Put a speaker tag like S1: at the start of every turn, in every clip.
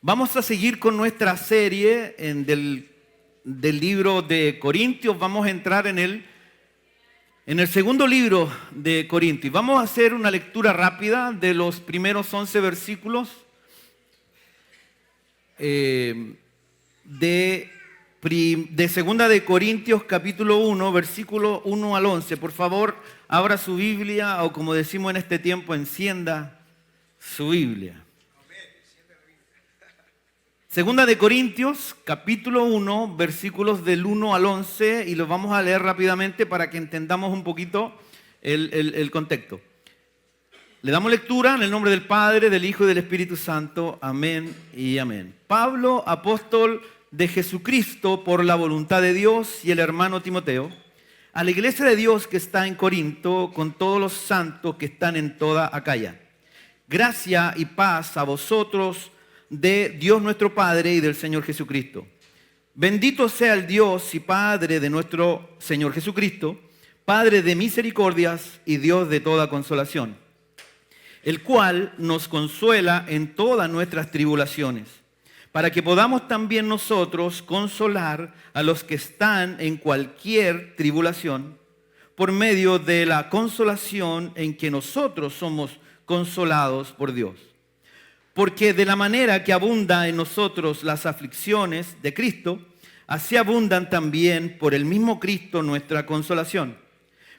S1: Vamos a seguir con nuestra serie del libro de Corintios. Vamos a entrar en el segundo libro de Corintios. Vamos a hacer una lectura rápida de los primeros 11 versículos de segunda de Corintios capítulo 1, versículo 1 al 11. Por favor, abra su Biblia o, como decimos en este tiempo, encienda su Biblia. Segunda de Corintios, capítulo 1, versículos del 1 al 11, y los vamos a leer rápidamente para que entendamos un poquito el contexto. Le damos lectura en el nombre del Padre, del Hijo y del Espíritu Santo. Amén y amén. Pablo, apóstol de Jesucristo por la voluntad de Dios, y el hermano Timoteo, a la iglesia de Dios que está en Corinto, con todos los santos que están en toda Acaya. Gracia y paz a vosotros, de Dios nuestro Padre y del Señor Jesucristo. Bendito sea el Dios y Padre de nuestro Señor Jesucristo, Padre de misericordias y Dios de toda consolación, el cual nos consuela en todas nuestras tribulaciones, para que podamos también nosotros consolar a los que están en cualquier tribulación, por medio de la consolación en que nosotros somos consolados por Dios. Porque de la manera que abunda en nosotros las aflicciones de Cristo, así abundan también por el mismo Cristo nuestra consolación.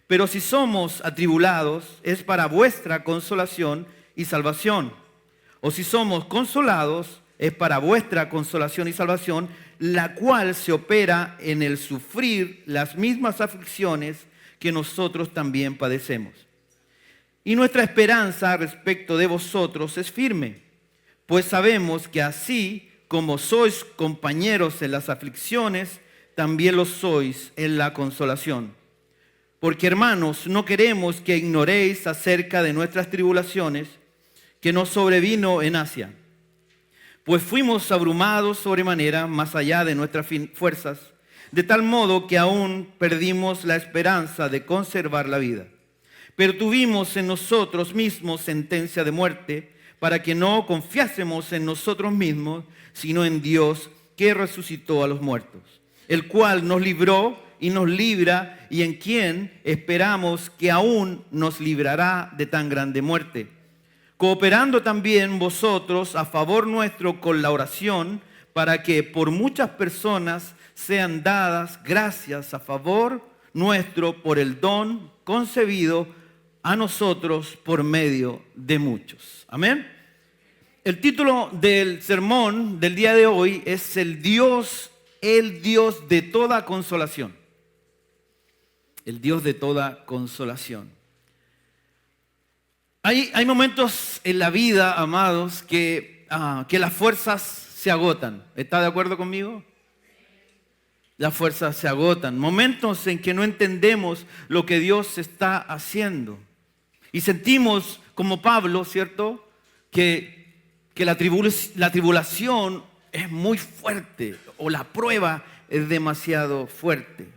S1: Pero si somos atribulados, es para vuestra consolación y salvación. O si somos consolados, es para vuestra consolación y salvación, la cual se opera en el sufrir las mismas aflicciones que nosotros también padecemos. Y nuestra esperanza respecto de vosotros es firme, pues sabemos que así como sois compañeros en las aflicciones, también lo sois en la consolación. Porque, hermanos, no queremos que ignoréis acerca de nuestras tribulaciones que nos sobrevino en Asia, pues fuimos abrumados sobremanera más allá de nuestras fuerzas, de tal modo que aún perdimos la esperanza de conservar la vida. Pero tuvimos en nosotros mismos sentencia de muerte, para que no confiásemos en nosotros mismos, sino en Dios que resucitó a los muertos, el cual nos libró y nos libra, y en quien esperamos que aún nos librará de tan grande muerte, cooperando también vosotros a favor nuestro con la oración, para que por muchas personas sean dadas gracias a favor nuestro por el don concebido a nosotros por medio de muchos. Amén. El título del sermón del día de hoy es el Dios de toda consolación. El Dios de toda consolación. Hay momentos en la vida, amados, que las fuerzas se agotan. ¿Está de acuerdo conmigo? Las fuerzas se agotan. Momentos en que no entendemos lo que Dios está haciendo. Y sentimos, como Pablo, ¿cierto?, que la tribulación es muy fuerte o la prueba es demasiado fuerte.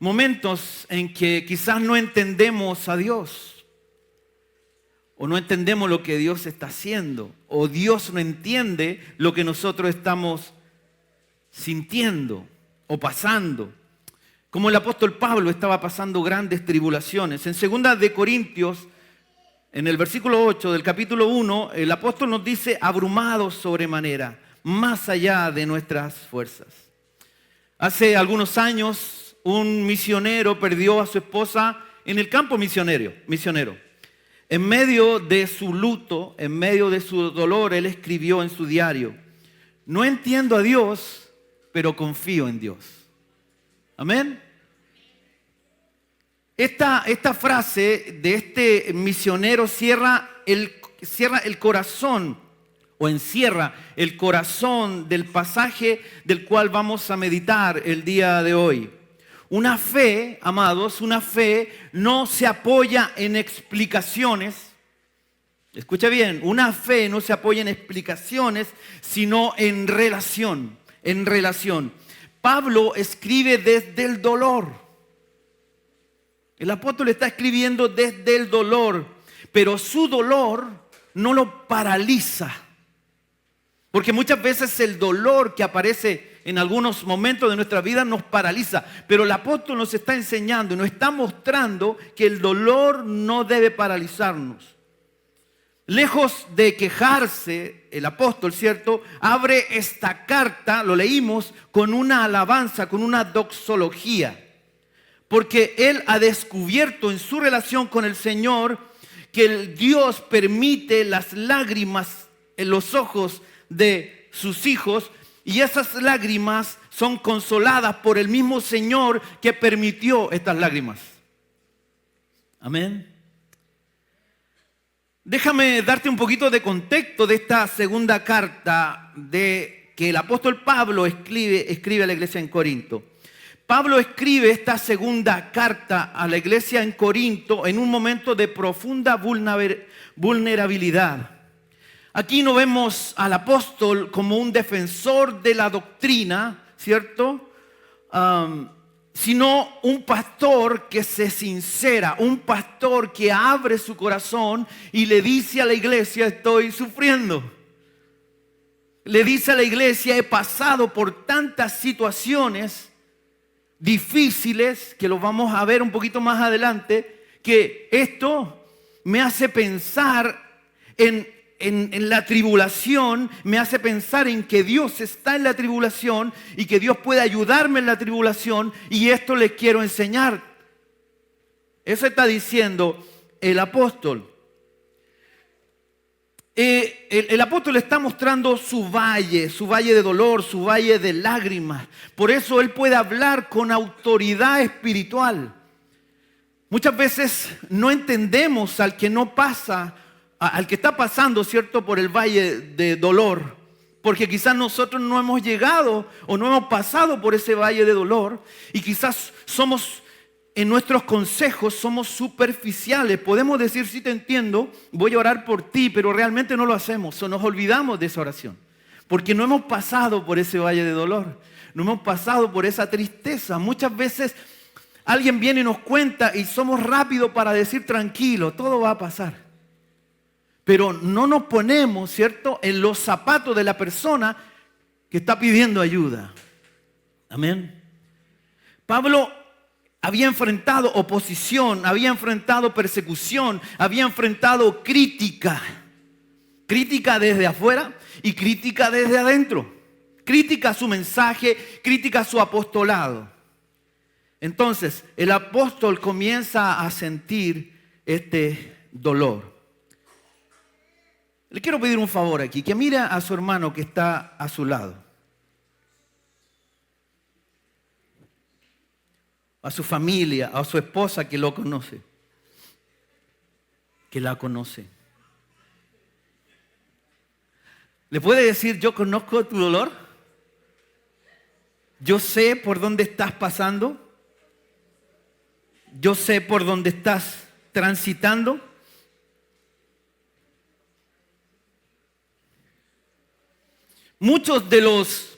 S1: Momentos en que quizás no entendemos a Dios o no entendemos lo que Dios está haciendo, o Dios no entiende lo que nosotros estamos sintiendo o pasando. Como el apóstol Pablo estaba pasando grandes tribulaciones. En segunda de Corintios, en el versículo 8 del capítulo 1, el apóstol nos dice: abrumados sobremanera, más allá de nuestras fuerzas. Hace algunos años, un misionero perdió a su esposa en el campo misionero. En medio de su luto, en medio de su dolor, él escribió en su diario: no entiendo a Dios, pero confío en Dios. Amén. Esta frase de este misionero cierra el corazón, o encierra el corazón del pasaje del cual vamos a meditar el día de hoy. Una fe, amados, una fe no se apoya en explicaciones. Escucha bien, una fe no se apoya en explicaciones, sino en relación. Pablo escribe desde el dolor. El apóstol está escribiendo desde el dolor, pero su dolor no lo paraliza. Porque muchas veces el dolor que aparece en algunos momentos de nuestra vida nos paraliza. Pero el apóstol nos está enseñando y nos está mostrando que el dolor no debe paralizarnos. Lejos de quejarse, el apóstol, ¿cierto?, abre esta carta, lo leímos, con una alabanza, con una doxología. Porque él ha descubierto en su relación con el Señor que el Dios permite las lágrimas en los ojos de sus hijos, y esas lágrimas son consoladas por el mismo Señor que permitió estas lágrimas. Amén. Déjame darte un poquito de contexto de esta segunda carta que el apóstol Pablo escribe a la iglesia en Corinto. Pablo escribe esta segunda carta a la iglesia en Corinto en un momento de profunda vulnerabilidad. Aquí no vemos al apóstol como un defensor de la doctrina, ¿cierto? Sino un pastor que se sincera, un pastor que abre su corazón y le dice a la iglesia: estoy sufriendo. Le dice a la iglesia: he pasado por tantas situaciones difíciles, que lo vamos a ver un poquito más adelante, que esto me hace pensar en la tribulación, me hace pensar en que Dios está en la tribulación y que Dios puede ayudarme en la tribulación, y esto les quiero enseñar. Eso está diciendo el apóstol. El apóstol está mostrando su valle de dolor, su valle de lágrimas. Por eso él puede hablar con autoridad espiritual. Muchas veces no entendemos al que no pasa, al que está pasando, ¿cierto?, por el valle de dolor. Porque quizás nosotros no hemos llegado o no hemos pasado por ese valle de dolor. Y quizás en nuestros consejos somos superficiales. Podemos decir: sí, te entiendo, voy a orar por ti, pero realmente no lo hacemos, o nos olvidamos de esa oración. Porque no hemos pasado por ese valle de dolor, no hemos pasado por esa tristeza. Muchas veces alguien viene y nos cuenta y somos rápidos para decir: tranquilo, todo va a pasar. Pero no nos ponemos, ¿cierto?, en los zapatos de la persona que está pidiendo ayuda. Amén. Pablo había enfrentado oposición, había enfrentado persecución, había enfrentado crítica. Crítica desde afuera y crítica desde adentro. Crítica a su mensaje, crítica a su apostolado. Entonces, el apóstol comienza a sentir este dolor. Le quiero pedir un favor aquí, que mire a su hermano que está a su lado. A su familia, a su esposa que lo conoce, que la conoce. ¿Le puede decir: yo conozco tu dolor? Yo sé por dónde estás pasando. Yo sé por dónde estás transitando. Muchos de los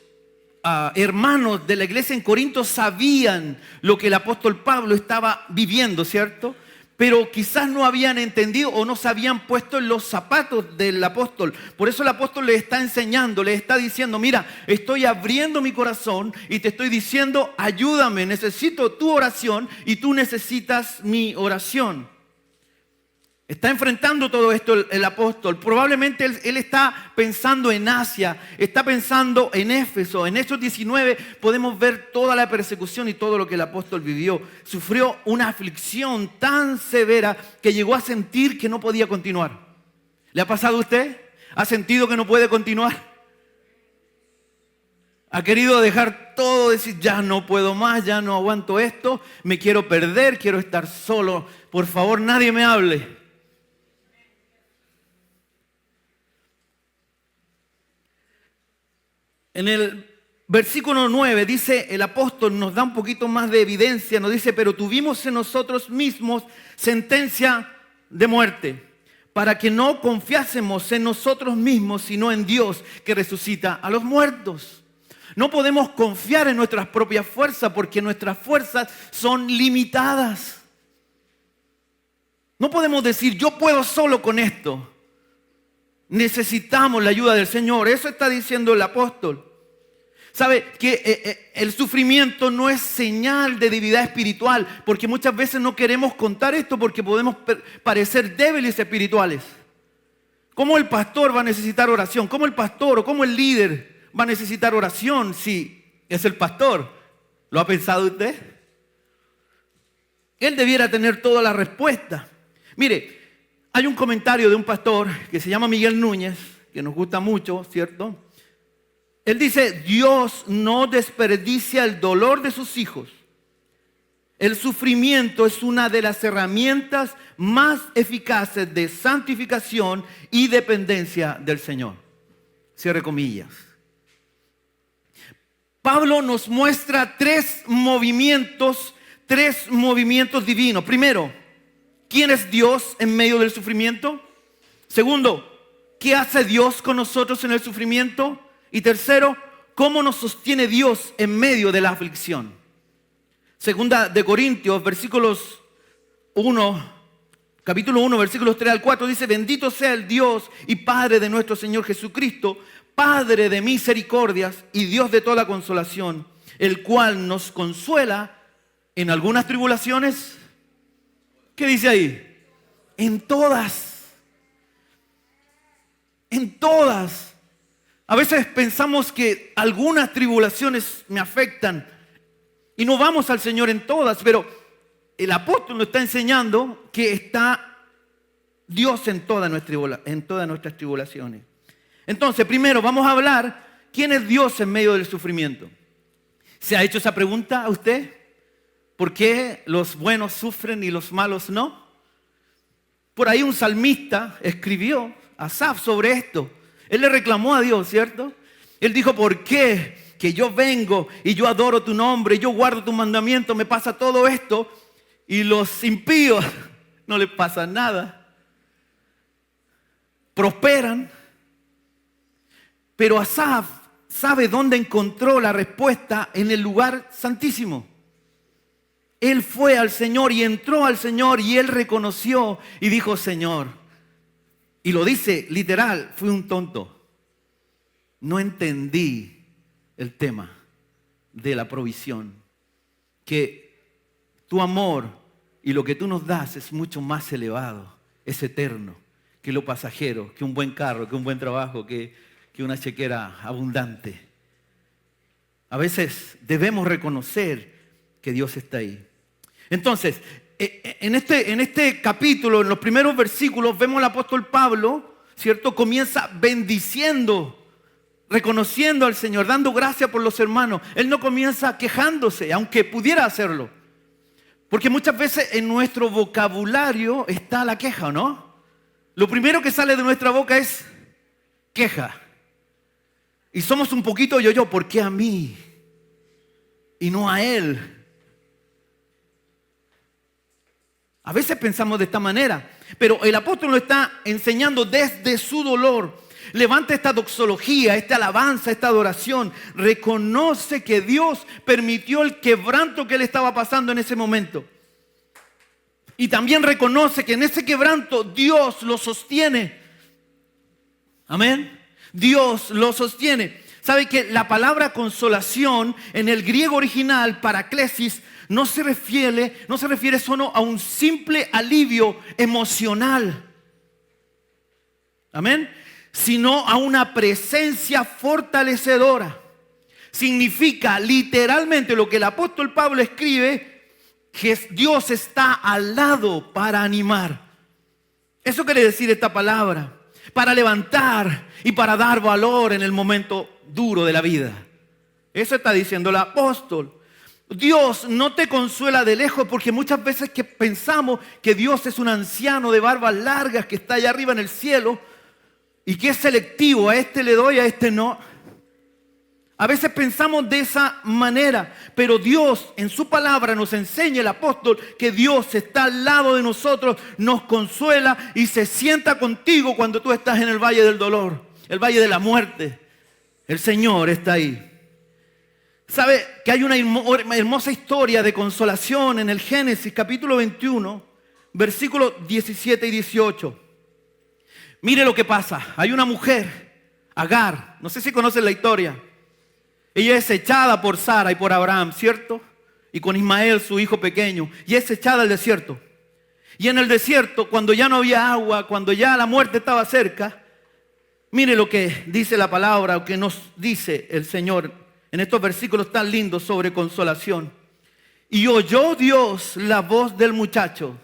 S1: hermanos de la iglesia en Corinto sabían lo que el apóstol Pablo estaba viviendo, ¿cierto? Pero quizás no habían entendido o no se habían puesto en los zapatos del apóstol. Por eso el apóstol le está enseñando, le está diciendo: mira, estoy abriendo mi corazón y te estoy diciendo: ayúdame, necesito tu oración y tú necesitas mi oración. Está enfrentando todo esto el apóstol. Probablemente él está pensando en Asia, está pensando en Éfeso. En Hechos 19 podemos ver toda la persecución y todo lo que el apóstol vivió. Sufrió una aflicción tan severa que llegó a sentir que no podía continuar. ¿Le ha pasado a usted? ¿Ha sentido que no puede continuar? ¿Ha querido dejar todo, decir: ya no puedo más, ya no aguanto esto, me quiero perder, quiero estar solo, por favor nadie me hable? En el versículo 9 dice el apóstol, nos da un poquito más de evidencia, nos dice: pero tuvimos en nosotros mismos sentencia de muerte, para que no confiásemos en nosotros mismos, sino en Dios que resucita a los muertos. No podemos confiar en nuestras propias fuerzas, porque nuestras fuerzas son limitadas. No podemos decir: yo puedo solo con esto. Necesitamos la ayuda del Señor. Eso está diciendo el apóstol. ¿Sabe que el sufrimiento no es señal de debilidad espiritual? Porque muchas veces no queremos contar esto porque podemos parecer débiles espirituales. ¿Cómo el pastor va a necesitar oración? ¿Cómo el pastor o cómo el líder va a necesitar oración si es el pastor? ¿Lo ha pensado usted? Él debiera tener toda la respuesta. Mire, hay un comentario de un pastor que se llama Miguel Núñez, que nos gusta mucho, ¿cierto? Él dice, Dios no desperdicia el dolor de sus hijos. El sufrimiento es una de las herramientas más eficaces de santificación y dependencia del Señor. Cierre comillas. Pablo nos muestra tres movimientos divinos. Primero, ¿quién es Dios en medio del sufrimiento? Segundo, ¿qué hace Dios con nosotros en el sufrimiento? Y tercero, ¿cómo nos sostiene Dios en medio de la aflicción? Segunda de Corintios, capítulo 1, versículos 3 al 4, dice, bendito sea el Dios y Padre de nuestro Señor Jesucristo, Padre de misericordias y Dios de toda consolación, el cual nos consuela en algunas tribulaciones. ¿Qué dice ahí? En todas. En todas. A veces pensamos que algunas tribulaciones me afectan y no vamos al Señor en todas, pero el apóstol nos está enseñando que está Dios en todas nuestras tribulaciones. Entonces, primero vamos a hablar quién es Dios en medio del sufrimiento. ¿Se ha hecho esa pregunta a usted? ¿Por qué los buenos sufren y los malos no? Por ahí un salmista escribió, Asaf, sobre esto. Él le reclamó a Dios, ¿cierto? Él dijo, ¿por qué que yo vengo y yo adoro tu nombre, y yo guardo tu mandamiento, me pasa todo esto y los impíos no les pasa nada? Prosperan. Pero Asaf sabe dónde encontró la respuesta: en el lugar santísimo. Él fue al Señor y entró al Señor y él reconoció y dijo, Señor, y lo dice literal, fui un tonto. No entendí el tema de la provisión. Que tu amor y lo que tú nos das es mucho más elevado, es eterno, que lo pasajero, que un buen carro, que un buen trabajo, que una chequera abundante. A veces debemos reconocer que Dios está ahí. Entonces, en este capítulo, en los primeros versículos, vemos al apóstol Pablo, ¿cierto? Comienza bendiciendo, reconociendo al Señor, dando gracias por los hermanos. Él no comienza quejándose, aunque pudiera hacerlo. Porque muchas veces en nuestro vocabulario está la queja, ¿no? Lo primero que sale de nuestra boca es queja. Y somos un poquito yo, ¿por qué a mí? Y no a él. A veces pensamos de esta manera, pero el apóstol nos está enseñando desde su dolor. Levanta esta doxología, esta alabanza, esta adoración. Reconoce que Dios permitió el quebranto que él estaba pasando en ese momento. Y también reconoce que en ese quebranto Dios lo sostiene. Amén. Dios lo sostiene. ¿Sabe que la palabra consolación en el griego original, paraklesis, no se refiere solo a un simple alivio emocional? Amén. Sino a una presencia fortalecedora. Significa literalmente lo que el apóstol Pablo escribe, que Dios está al lado para animar. Eso quiere decir esta palabra. Para levantar y para dar valor en el momento duro de la vida. Eso está diciendo el apóstol. Dios no te consuela de lejos, porque muchas veces que pensamos que Dios es un anciano de barbas largas que está allá arriba en el cielo y que es selectivo, a este le doy, a este no. A veces pensamos de esa manera, pero Dios en su palabra nos enseña, el apóstol, que Dios está al lado de nosotros, nos consuela y se sienta contigo cuando tú estás en el valle del dolor, el valle de la muerte. El Señor está ahí. ¿Sabe que hay una hermosa historia de consolación en el Génesis capítulo 21, versículos 17 y 18? Mire lo que pasa. Hay una mujer, Agar, no sé si conocen la historia. Ella es echada por Sara y por Abraham, ¿cierto? Y con Ismael, su hijo pequeño. Y es echada al desierto. Y en el desierto, cuando ya no había agua, cuando ya la muerte estaba cerca, mire lo que dice la palabra, o que nos dice el Señor en estos versículos tan lindos sobre consolación. Y oyó Dios la voz del muchacho,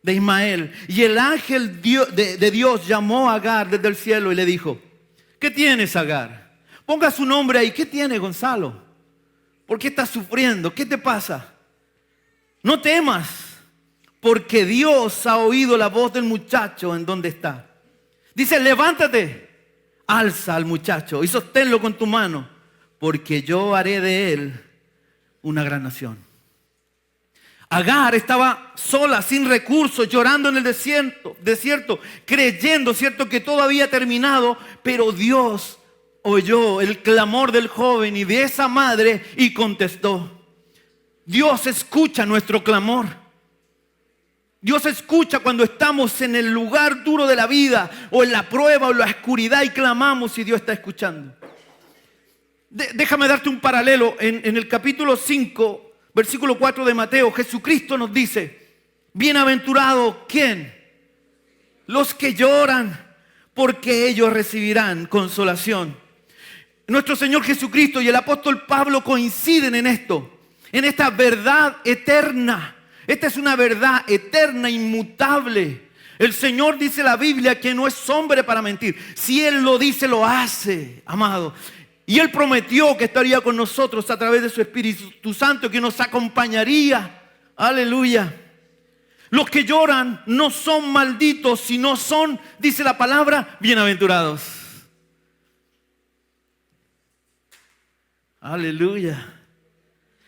S1: de Ismael. Y el ángel de Dios llamó a Agar desde el cielo y le dijo: ¿qué tienes, Agar? Ponga su nombre ahí. ¿Qué tiene, Gonzalo? ¿Por qué estás sufriendo? ¿Qué te pasa? No temas, porque Dios ha oído la voz del muchacho en donde está. Dice: levántate, alza al muchacho y sosténlo con tu mano, porque yo haré de él una gran nación. Agar estaba sola, sin recursos, llorando en el desierto, creyendo, cierto, que todo había terminado, pero Dios oyó el clamor del joven y de esa madre y contestó. Dios escucha nuestro clamor. Dios escucha cuando estamos en el lugar duro de la vida, o en la prueba o en la oscuridad, y clamamos, y Dios está escuchando. Déjame darte un paralelo. En el capítulo 5, versículo 4 de Mateo, Jesucristo nos dice: bienaventurado, ¿quién? Los que lloran, porque ellos recibirán consolación. Nuestro Señor Jesucristo y el apóstol Pablo coinciden en esto, en esta verdad eterna. Esta es una verdad eterna, inmutable. El Señor, dice la Biblia, que no es hombre para mentir. Si Él lo dice, lo hace, amado. Y Él prometió que estaría con nosotros a través de su Espíritu Santo, que nos acompañaría. Aleluya. Los que lloran no son malditos, sino son, dice la palabra, bienaventurados. Aleluya.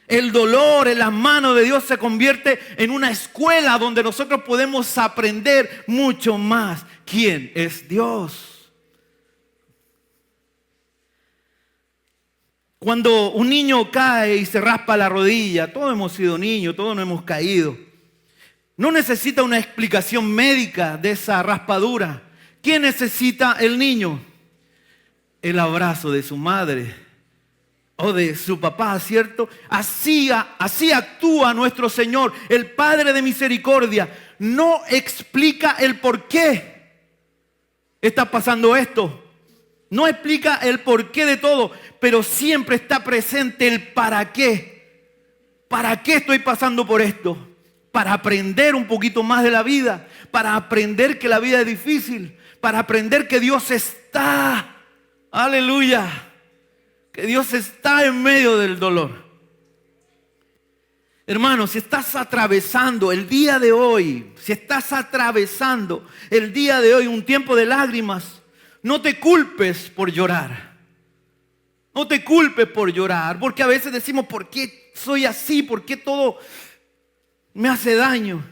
S1: El dolor en las manos de Dios se convierte en una escuela donde nosotros podemos aprender mucho más quién es Dios. Cuando un niño cae y se raspa la rodilla, todos hemos sido niños, todos nos hemos caído. No necesita una explicación médica de esa raspadura. ¿Qué necesita el niño? El abrazo de su madre o de su papá, ¿cierto? Así actúa nuestro Señor, el Padre de misericordia. No explica el por qué está pasando esto. No explica el porqué de todo, pero siempre está presente el para qué. ¿Para qué estoy pasando por esto? Para aprender un poquito más de la vida, para aprender que la vida es difícil, para aprender que Dios está, aleluya, que Dios está en medio del dolor. Hermano, si estás atravesando el día de hoy, un tiempo de lágrimas, no te culpes por llorar. No te culpes por llorar, porque a veces decimos: ¿por qué soy así? ¿Por qué todo me hace daño?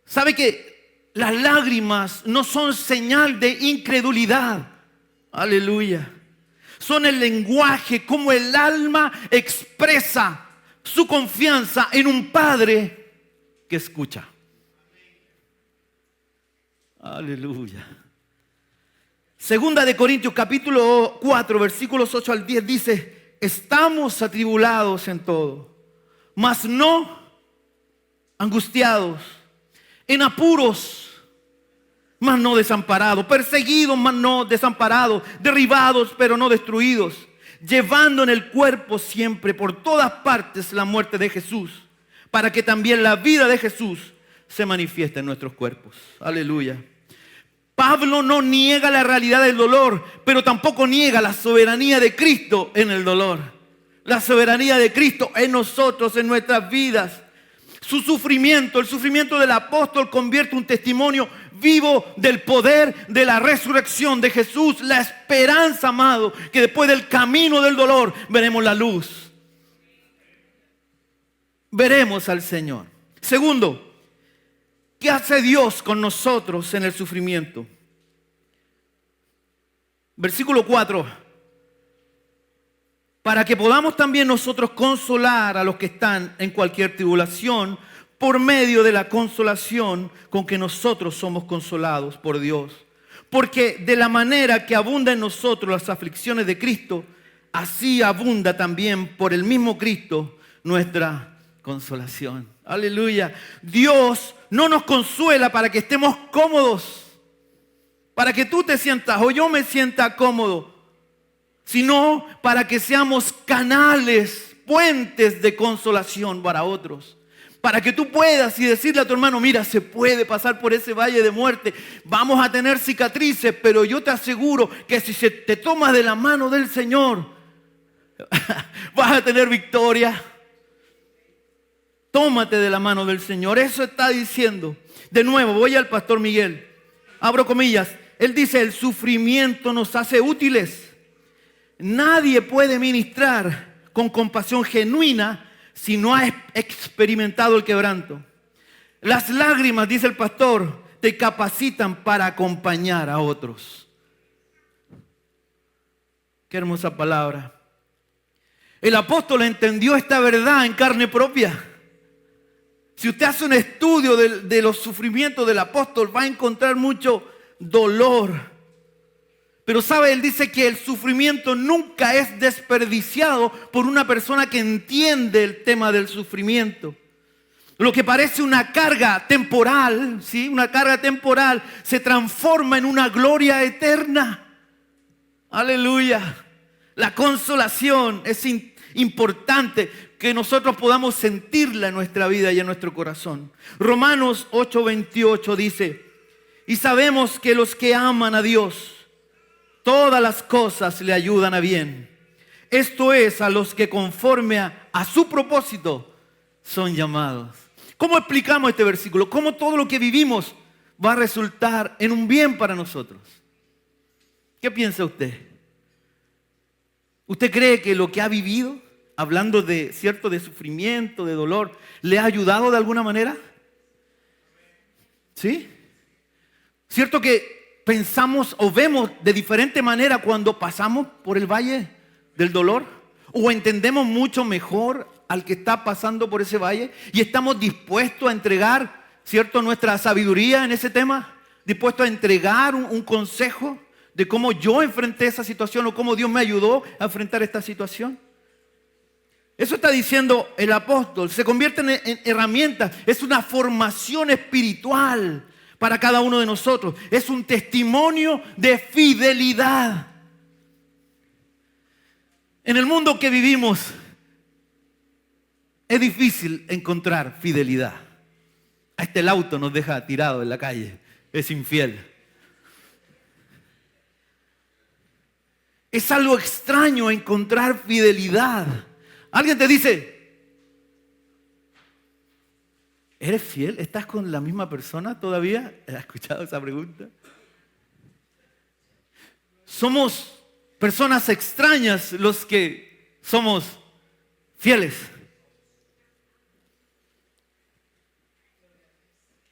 S1: ¿Sabe que las lágrimas no son señal de incredulidad? Aleluya. Son el lenguaje como el alma expresa su confianza en un Padre que escucha. Aleluya. Segunda de Corintios capítulo 4 versículos 8 al 10 dice: estamos atribulados en todo, mas no angustiados, en apuros, mas no desamparados, perseguidos, mas no desamparados, derribados, pero no destruidos, llevando en el cuerpo siempre por todas partes la muerte de Jesús, para que también la vida de Jesús se manifieste en nuestros cuerpos. Aleluya. Pablo no niega la realidad del dolor, pero tampoco niega la soberanía de Cristo en el dolor. La soberanía de Cristo en nosotros, en nuestras vidas. Su sufrimiento, el sufrimiento del apóstol, convierte un testimonio vivo del poder de la resurrección de Jesús. La esperanza, amado, que después del camino del dolor veremos la luz. Veremos al Señor. Segundo, ¿qué hace Dios con nosotros en el sufrimiento? Versículo 4. Para que podamos también nosotros consolar a los que están en cualquier tribulación, por medio de la consolación con que nosotros somos consolados por Dios. Porque de la manera que abunda en nosotros las aflicciones de Cristo, así abunda también por el mismo Cristo nuestra consolación. Aleluya. Dios no nos consuela para que estemos cómodos, para que tú te sientas o yo me sienta cómodo, sino para que seamos canales, puentes de consolación para otros. Para que tú puedas y decirle a tu hermano, mira, se puede pasar por ese valle de muerte. Vamos a tener cicatrices, pero yo te aseguro que si te tomas de la mano del Señor, vas a tener victoria. Tómate de la mano del Señor. Eso está diciendo. De nuevo, voy al pastor Miguel. Abro comillas. Él dice, el sufrimiento nos hace útiles. Nadie puede ministrar con compasión genuina si no ha experimentado el quebranto. Las lágrimas, dice el pastor, te capacitan para acompañar a otros. Qué hermosa palabra. El apóstol entendió esta verdad en carne propia. Si usted hace un estudio de los sufrimientos del apóstol, va a encontrar mucho dolor. Pero sabe, él dice que el sufrimiento nunca es desperdiciado por una persona que entiende el tema del sufrimiento. Lo que parece una carga temporal, ¿sí? Una carga temporal se transforma en una gloria eterna. Aleluya. La consolación es importante que nosotros podamos sentirla en nuestra vida y en nuestro corazón. Romanos 8:28 dice, y sabemos que los que aman a Dios, todas las cosas le ayudan a bien. Esto es, a los que conforme a su propósito son llamados. ¿Cómo explicamos este versículo? ¿Cómo todo lo que vivimos va a resultar en un bien para nosotros? ¿Qué piensa usted? ¿Usted cree que lo que ha vivido, hablando de sufrimiento, de dolor, le ha ayudado de alguna manera? ¿Sí? ¿Cierto que pensamos o vemos de diferente manera cuando pasamos por el valle del dolor? ¿O entendemos mucho mejor al que está pasando por ese valle? ¿Y estamos dispuestos a entregar, cierto, nuestra sabiduría en ese tema? ¿Dispuestos a entregar un consejo de cómo yo enfrenté esa situación o cómo Dios me ayudó a enfrentar esta situación? Eso está diciendo el apóstol. Se convierten en herramientas. Es una formación espiritual para cada uno de nosotros. Es un testimonio de fidelidad. En el mundo que vivimos es difícil encontrar fidelidad. Hasta el auto nos deja tirado en la calle. Es infiel. Es algo extraño encontrar fidelidad. Alguien te dice, ¿eres fiel? ¿Estás con la misma persona todavía? ¿Has escuchado esa pregunta? Somos personas extrañas los que somos fieles.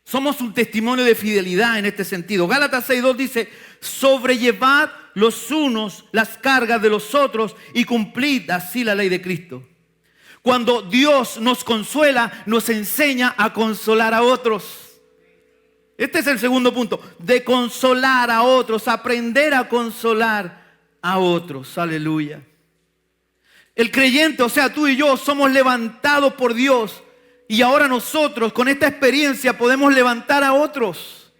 S1: Somos un testimonio de fidelidad en este sentido. Gálatas 6:2 dice, sobrellevad los unos las cargas de los otros y cumplid así la ley de Cristo. Cuando Dios nos consuela, nos enseña a consolar a otros. Este es el segundo punto, de consolar a otros, aprender a consolar a otros. Aleluya. El creyente, o sea, tú y yo, somos levantados por Dios. Y ahora nosotros, con esta experiencia, podemos levantar a otros.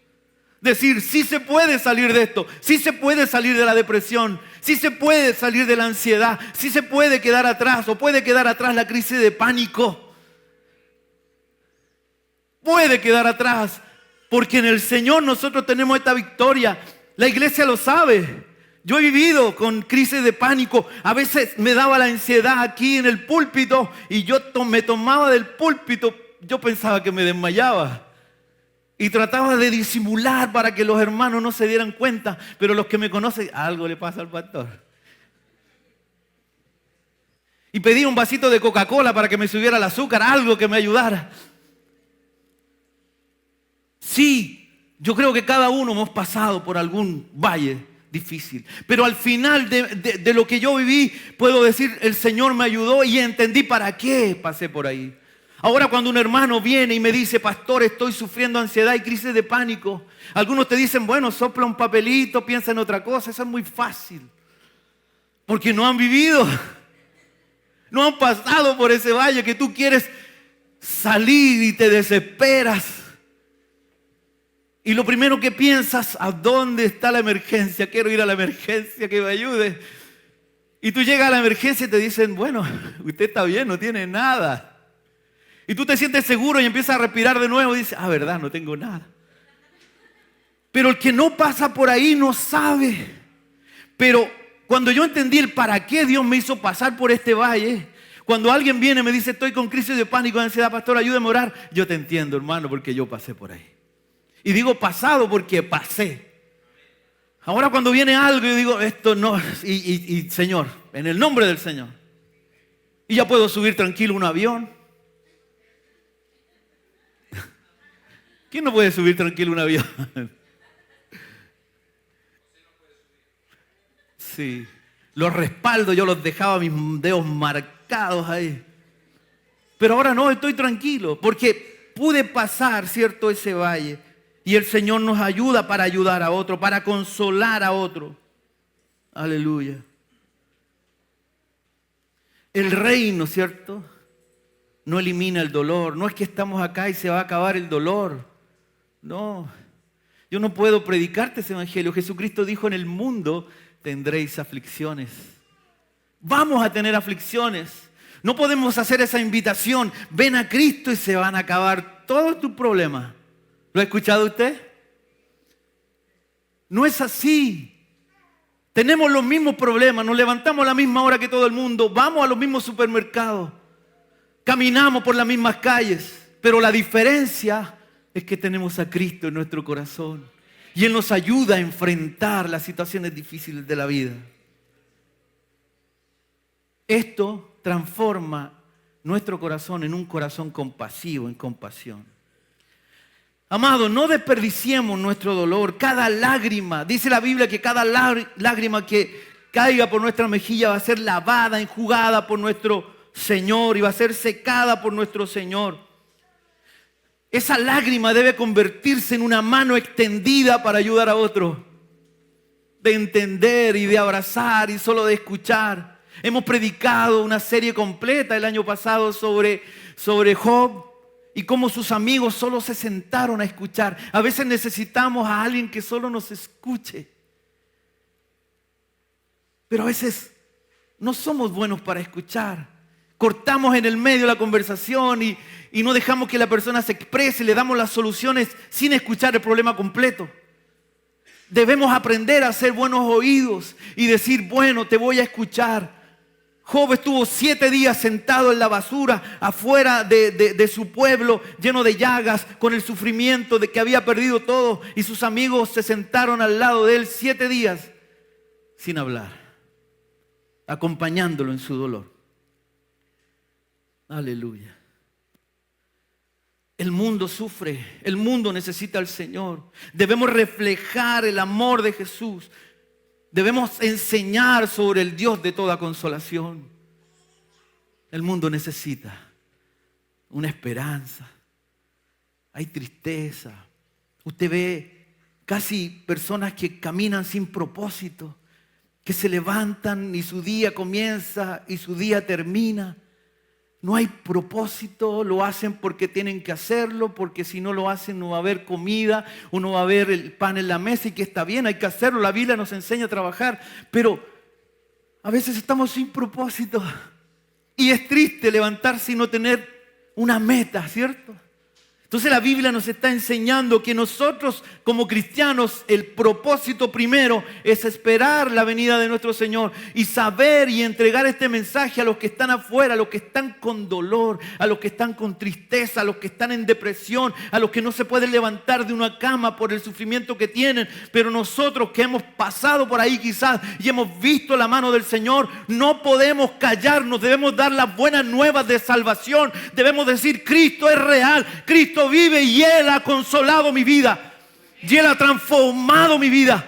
S1: Decir, sí se puede salir de esto, sí se puede salir de la depresión, sí se puede salir de la ansiedad, sí se puede quedar atrás o puede quedar atrás la crisis de pánico. Puede quedar atrás, porque en el Señor nosotros tenemos esta victoria. La iglesia lo sabe. Yo he vivido con crisis de pánico. A veces me daba la ansiedad aquí en el púlpito y yo me tomaba del púlpito. Yo pensaba que me desmayaba. Y trataba de disimular para que los hermanos no se dieran cuenta. Pero los que me conocen, algo le pasa al pastor. Y pedí un vasito de Coca-Cola para que me subiera el azúcar, algo que me ayudara. Sí, yo creo que cada uno hemos pasado por algún valle difícil. Pero al final de lo que yo viví, puedo decir, el Señor me ayudó y entendí para qué pasé por ahí. Ahora cuando un hermano viene y me dice, pastor, estoy sufriendo ansiedad y crisis de pánico. Algunos te dicen, bueno, sopla un papelito, piensa en otra cosa. Eso es muy fácil. Porque no han vivido. No han pasado por ese valle que tú quieres salir y te desesperas. Y lo primero que piensas, ¿a dónde está la emergencia? Quiero ir a la emergencia, que me ayude. Y tú llegas a la emergencia y te dicen, bueno, usted está bien, no tiene nada. Y tú te sientes seguro y empiezas a respirar de nuevo y dices, verdad, no tengo nada. Pero el que no pasa por ahí no sabe. Pero cuando yo entendí el para qué Dios me hizo pasar por este valle, cuando alguien viene y me dice, estoy con crisis de pánico, de ansiedad, pastor, ayúdeme a orar, yo te entiendo, hermano, porque yo pasé por ahí. Y digo pasado porque pasé. Ahora cuando viene algo, yo digo, esto no, y Señor, en el nombre del Señor. Y ya puedo subir tranquilo a un avión. ¿Quién no puede subir tranquilo a un avión? Sí, los respaldos yo los dejaba mis dedos marcados ahí. Pero ahora no, estoy tranquilo porque pude pasar, ¿cierto?, ese valle. Y el Señor nos ayuda para ayudar a otro, para consolar a otro. Aleluya. El reino, ¿cierto?, no elimina el dolor. No es que estamos acá y se va a acabar el dolor. No, yo no puedo predicarte ese evangelio. Jesucristo dijo, en el mundo tendréis aflicciones. Vamos a tener aflicciones. No podemos hacer esa invitación. Ven a Cristo y se van a acabar todos tus problemas. ¿Lo ha escuchado usted? No es así. Tenemos los mismos problemas. Nos levantamos a la misma hora que todo el mundo. Vamos a los mismos supermercados. Caminamos por las mismas calles. Pero la diferencia es que tenemos a Cristo en nuestro corazón. Y Él nos ayuda a enfrentar las situaciones difíciles de la vida. Esto transforma nuestro corazón en un corazón compasivo, en compasión. Amados, no desperdiciemos nuestro dolor. Cada lágrima, dice la Biblia que cada lágrima que caiga por nuestra mejilla va a ser lavada, enjugada por nuestro Señor y va a ser secada por nuestro Señor. Esa lágrima debe convertirse en una mano extendida para ayudar a otro. De entender y de abrazar y solo de escuchar. Hemos predicado una serie completa el año pasado sobre Job y cómo sus amigos solo se sentaron a escuchar. A veces necesitamos a alguien que solo nos escuche. Pero a veces no somos buenos para escuchar. Cortamos en el medio la conversación y no dejamos que la persona se exprese. Le damos las soluciones sin escuchar el problema completo. Debemos aprender a hacer buenos oídos y decir, bueno, te voy a escuchar. Job estuvo 7 días sentado en la basura afuera de su pueblo, lleno de llagas, con el sufrimiento de que había perdido todo. Y sus amigos se sentaron al lado de él 7 días sin hablar, acompañándolo en su dolor. Aleluya. El mundo sufre, el mundo necesita al Señor. Debemos reflejar el amor de Jesús. Debemos enseñar sobre el Dios de toda consolación. El mundo necesita una esperanza. Hay tristeza. Usted ve casi personas que caminan sin propósito, que se levantan y su día comienza y su día termina. No hay propósito, lo hacen porque tienen que hacerlo, porque si no lo hacen no va a haber comida, o no va a haber el pan en la mesa, y que está bien, hay que hacerlo, la Biblia nos enseña a trabajar, pero a veces estamos sin propósito. Y es triste levantarse y no tener una meta, ¿cierto? Entonces la Biblia nos está enseñando que nosotros como cristianos el propósito primero es esperar la venida de nuestro Señor y saber y entregar este mensaje a los que están afuera, a los que están con dolor, a los que están con tristeza, a los que están en depresión, a los que no se pueden levantar de una cama por el sufrimiento que tienen. Pero nosotros que hemos pasado por ahí quizás y hemos visto la mano del Señor, no podemos callarnos, debemos dar las buenas nuevas de salvación. Debemos decir, Cristo es real, Cristo vive y Él ha consolado mi vida. Y Él ha transformado mi vida.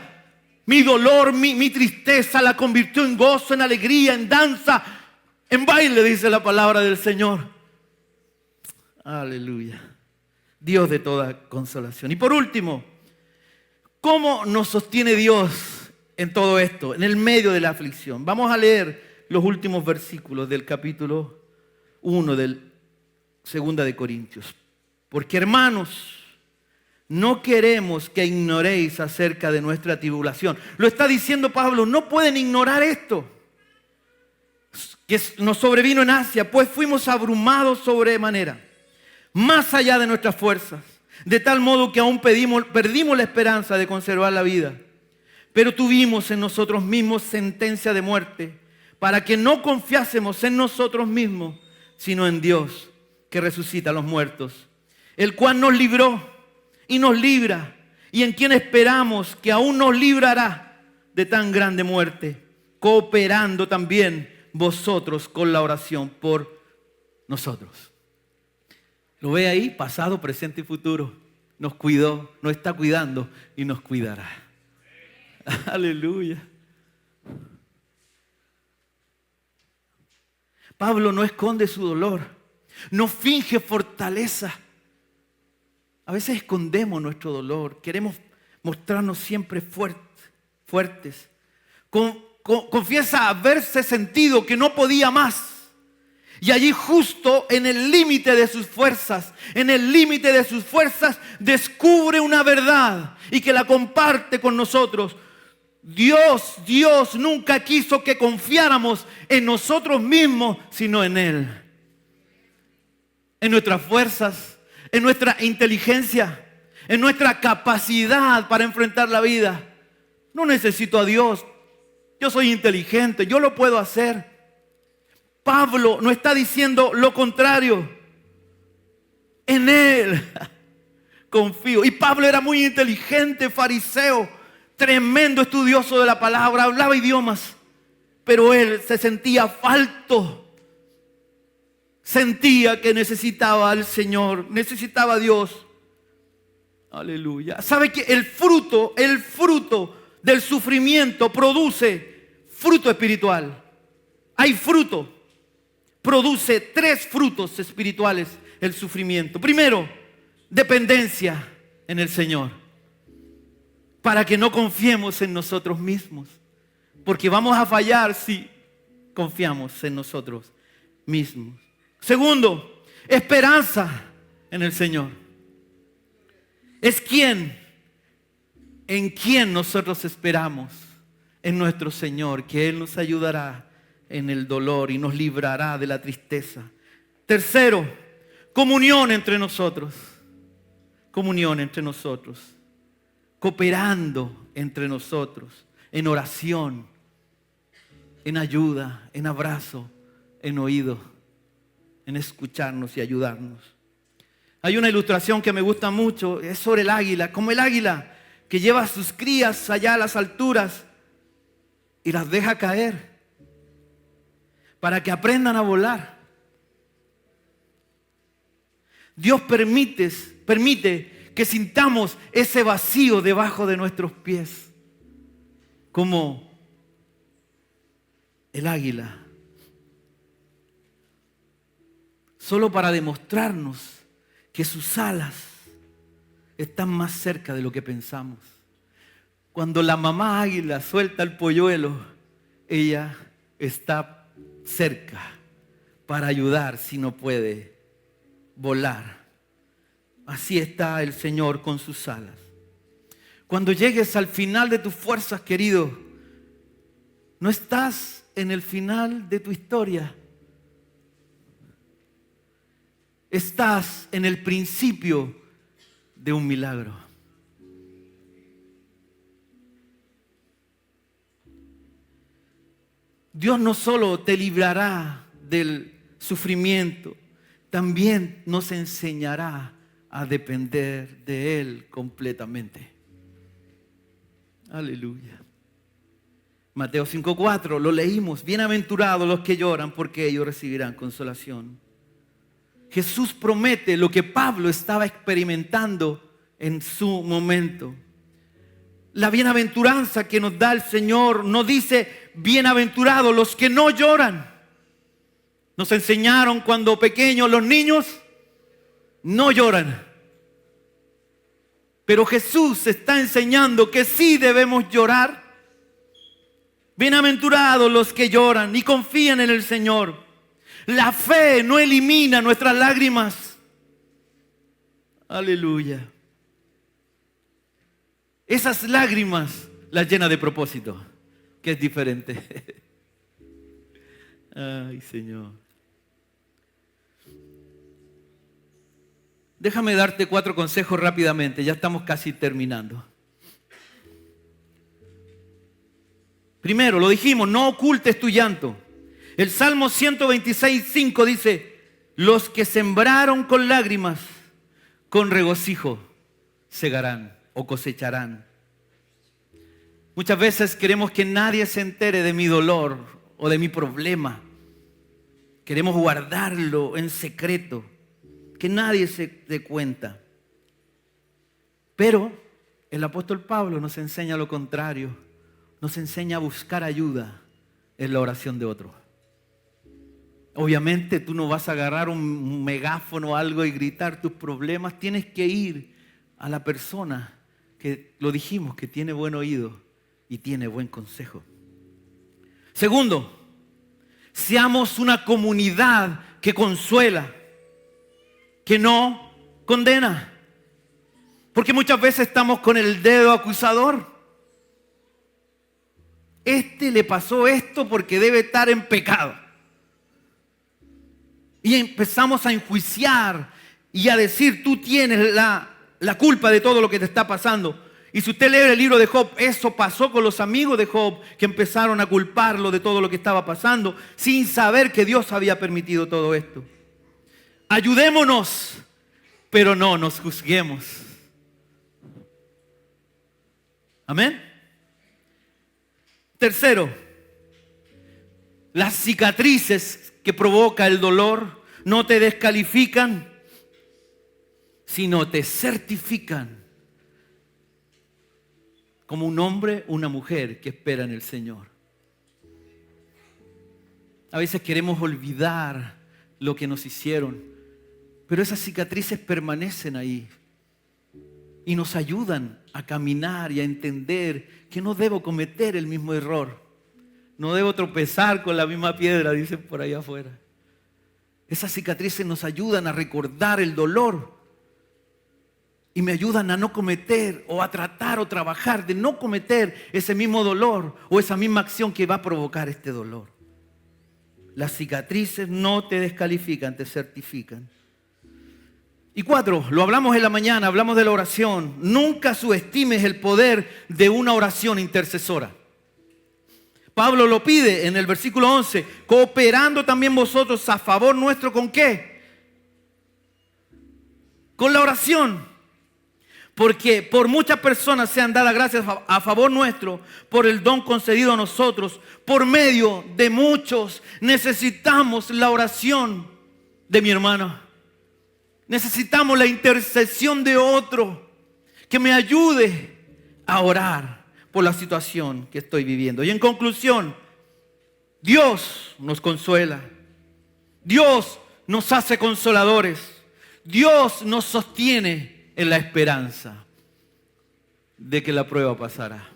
S1: Mi dolor, mi tristeza la convirtió en gozo, en alegría, en danza, en baile, dice la palabra del Señor. Aleluya. Dios de toda consolación. Y por último, ¿cómo nos sostiene Dios en todo esto, en el medio de la aflicción? Vamos a leer los últimos versículos del capítulo 1 del 2 de Corintios. Porque, hermanos, no queremos que ignoréis acerca de nuestra tribulación. Lo está diciendo Pablo, no pueden ignorar esto que nos sobrevino en Asia, pues fuimos abrumados sobremanera, más allá de nuestras fuerzas, de tal modo que aún perdimos la esperanza de conservar la vida. Pero tuvimos en nosotros mismos sentencia de muerte, para que no confiásemos en nosotros mismos, sino en Dios, que resucita a los muertos, el cual nos libró y nos libra, y en quien esperamos que aún nos librará de tan grande muerte, cooperando también vosotros con la oración por nosotros. Lo ve ahí, pasado, presente y futuro. Nos cuidó, nos está cuidando y nos cuidará. Aleluya. Pablo no esconde su dolor, no finge fortaleza. A veces escondemos nuestro dolor, queremos mostrarnos siempre fuertes. Confiesa haberse sentido que no podía más. Y allí justo en el límite de sus fuerzas, descubre una verdad y que la comparte con nosotros. Dios nunca quiso que confiáramos en nosotros mismos, sino en Él. En nuestras fuerzas, en nuestra inteligencia, en nuestra capacidad para enfrentar la vida. No necesito a Dios. Yo soy inteligente, yo lo puedo hacer. Pablo no está diciendo lo contrario. En Él confío. Y Pablo era muy inteligente, fariseo, tremendo estudioso de la palabra, hablaba idiomas, pero él se sentía falto. Sentía que necesitaba al Señor, necesitaba a Dios. Aleluya. ¿Sabe que el fruto del sufrimiento produce fruto espiritual? Hay fruto. Produce 3 frutos espirituales el sufrimiento. Primero, dependencia en el Señor. Para que no confiemos en nosotros mismos. Porque vamos a fallar si confiamos en nosotros mismos. Segundo, esperanza en el Señor. Es en quien nosotros esperamos, en nuestro Señor, que Él nos ayudará en el dolor y nos librará de la tristeza. Tercero, comunión entre nosotros. Comunión entre nosotros. Cooperando entre nosotros, en oración, en ayuda, en abrazo, en oído, en escucharnos y ayudarnos. Hay una ilustración que me gusta mucho, es sobre el águila, como el águila que lleva a sus crías allá a las alturas y las deja caer para que aprendan a volar. Dios permite que sintamos ese vacío debajo de nuestros pies, como el águila, solo para demostrarnos que sus alas están más cerca de lo que pensamos. Cuando la mamá águila suelta el polluelo, ella está cerca para ayudar si no puede volar. Así está el Señor con sus alas. Cuando llegues al final de tus fuerzas, querido, no estás en el final de tu historia. Estás en el principio de un milagro. Dios no solo te librará del sufrimiento, también nos enseñará a depender de Él completamente. Aleluya. Mateo 5:4, lo leímos. Bienaventurados los que lloran, porque ellos recibirán consolación. Jesús promete lo que Pablo estaba experimentando en su momento. La bienaventuranza que nos da el Señor no dice bienaventurados los que no lloran. Nos enseñaron cuando pequeños los niños no lloran. Pero Jesús está enseñando que sí debemos llorar. Bienaventurados los que lloran y confían en el Señor. La fe no elimina nuestras lágrimas. Aleluya. Esas lágrimas las llena de propósito, que es diferente. Ay, Señor. Déjame darte 4 consejos rápidamente, ya estamos casi terminando. Primero, lo dijimos, no ocultes tu llanto. El Salmo 126:5 dice, los que sembraron con lágrimas, con regocijo segarán o cosecharán. Muchas veces queremos que nadie se entere de mi dolor o de mi problema. Queremos guardarlo en secreto, que nadie se dé cuenta. Pero el apóstol Pablo nos enseña lo contrario. Nos enseña a buscar ayuda en la oración de otro. Obviamente tú no vas a agarrar un megáfono o algo y gritar tus problemas. Tienes que ir a la persona que, lo dijimos, que tiene buen oído y tiene buen consejo. Segundo, seamos una comunidad que consuela, que no condena. Porque muchas veces estamos con el dedo acusador. Este le pasó esto porque debe estar en pecado. Y empezamos a enjuiciar y a decir, tú tienes la culpa de todo lo que te está pasando. Y si usted lee el libro de Job, eso pasó con los amigos de Job, que empezaron a culparlo de todo lo que estaba pasando, sin saber que Dios había permitido todo esto. Ayudémonos, pero no nos juzguemos. Amén. Tercero, las cicatrices que provoca el dolor no te descalifican, sino te certifican como un hombre o una mujer que espera en el Señor. A veces queremos olvidar lo que nos hicieron, pero esas cicatrices permanecen ahí y nos ayudan a caminar y a entender que no debo cometer el mismo error. No debo tropezar con la misma piedra, dicen por allá afuera. Esas cicatrices nos ayudan a recordar el dolor y me ayudan a no cometer o a tratar o trabajar de no cometer ese mismo dolor o esa misma acción que va a provocar este dolor. Las cicatrices no te descalifican, te certifican. Y 4, lo hablamos en la mañana, hablamos de la oración. Nunca subestimes el poder de una oración intercesora. Pablo lo pide en el versículo 11, cooperando también vosotros a favor nuestro, ¿con qué? Con la oración. Porque por muchas personas sean dadas gracias a favor nuestro, por el don concedido a nosotros, por medio de muchos necesitamos la oración de mi hermano. Necesitamos la intercesión de otro que me ayude a orar por la situación que estoy viviendo. Y en conclusión, Dios nos consuela. Dios nos hace consoladores. Dios nos sostiene en la esperanza de que la prueba pasará.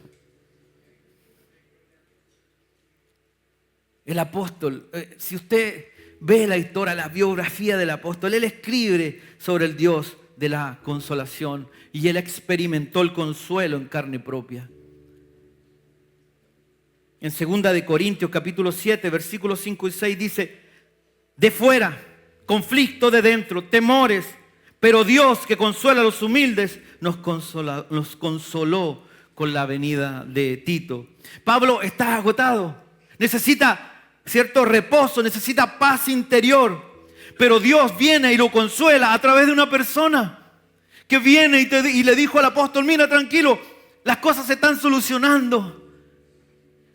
S1: El apóstol, si usted ve la historia, la biografía del apóstol, él escribe sobre el Dios de la consolación y él experimentó el consuelo en carne propia. En 2 de Corintios capítulo 7, versículos 5 y 6 dice, de fuera, conflicto de dentro, temores, pero Dios que consuela a los humildes nos consoló con la venida de Tito. Pablo está agotado, necesita cierto reposo, necesita paz interior, pero Dios viene y lo consuela a través de una persona que viene y le dijo al apóstol, mira, tranquilo, las cosas se están solucionando.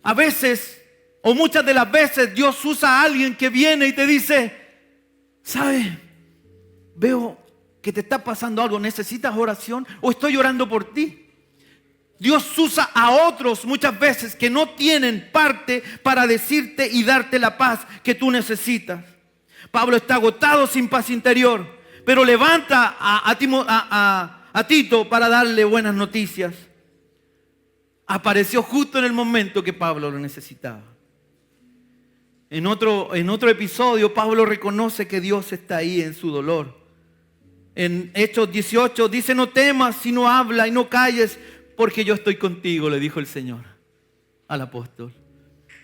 S1: A veces, o muchas de las veces, Dios usa a alguien que viene y te dice, ¿sabes? Veo que te está pasando algo, ¿necesitas oración o estoy orando por ti? Dios usa a otros muchas veces que no tienen parte para decirte y darte la paz que tú necesitas. Pablo está agotado sin paz interior, pero levanta a Tito para darle buenas noticias. Apareció justo en el momento que Pablo lo necesitaba. En otro episodio, Pablo reconoce que Dios está ahí en su dolor. En Hechos 18 dice: no temas, sino habla y no calles, porque yo estoy contigo, le dijo el Señor al apóstol.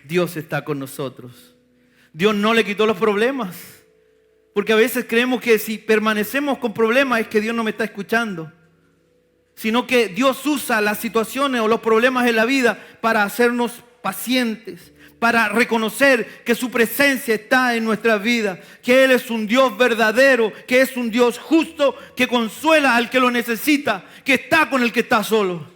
S1: Dios está con nosotros. Dios no le quitó los problemas, porque a veces creemos que si permanecemos con problemas es que Dios no me está escuchando, sino que Dios usa las situaciones o los problemas en la vida para hacernos pacientes, para reconocer que su presencia está en nuestras vidas, que Él es un Dios verdadero, que es un Dios justo, que consuela al que lo necesita, que está con el que está solo.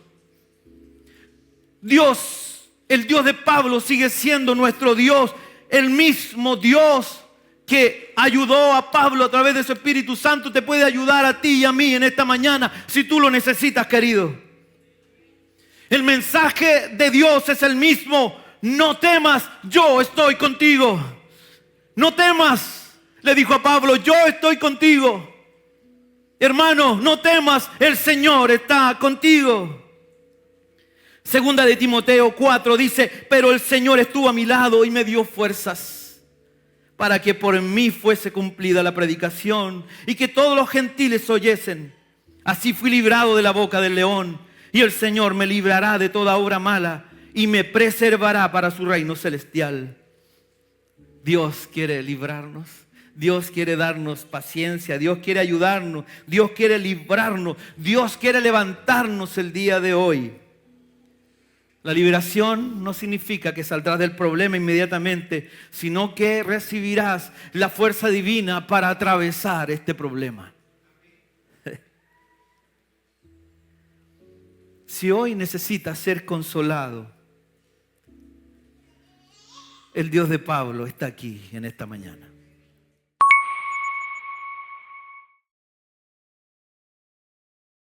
S1: Dios, el Dios de Pablo, sigue siendo nuestro Dios, el mismo Dios que ayudó a Pablo a través de su Espíritu Santo, te puede ayudar a ti y a mí en esta mañana si tú lo necesitas, querido. El mensaje de Dios es el mismo. No temas, yo estoy contigo. No temas, le dijo a Pablo, yo estoy contigo. Hermano, no temas, el Señor está contigo. Segunda de Timoteo 4 dice: pero el Señor estuvo a mi lado y me dio fuerzas para que por mí fuese cumplida la predicación y que todos los gentiles oyesen. Así fui librado de la boca del león, y el Señor me librará de toda obra mala y me preservará para su reino celestial. Dios quiere librarnos. Dios quiere darnos paciencia. Dios quiere ayudarnos. Dios quiere librarnos. Dios quiere levantarnos el día de hoy. La liberación no significa que saldrás del problema inmediatamente, sino que recibirás la fuerza divina para atravesar este problema. Si hoy necesitas ser consolado, el Dios de Pablo está aquí en esta mañana.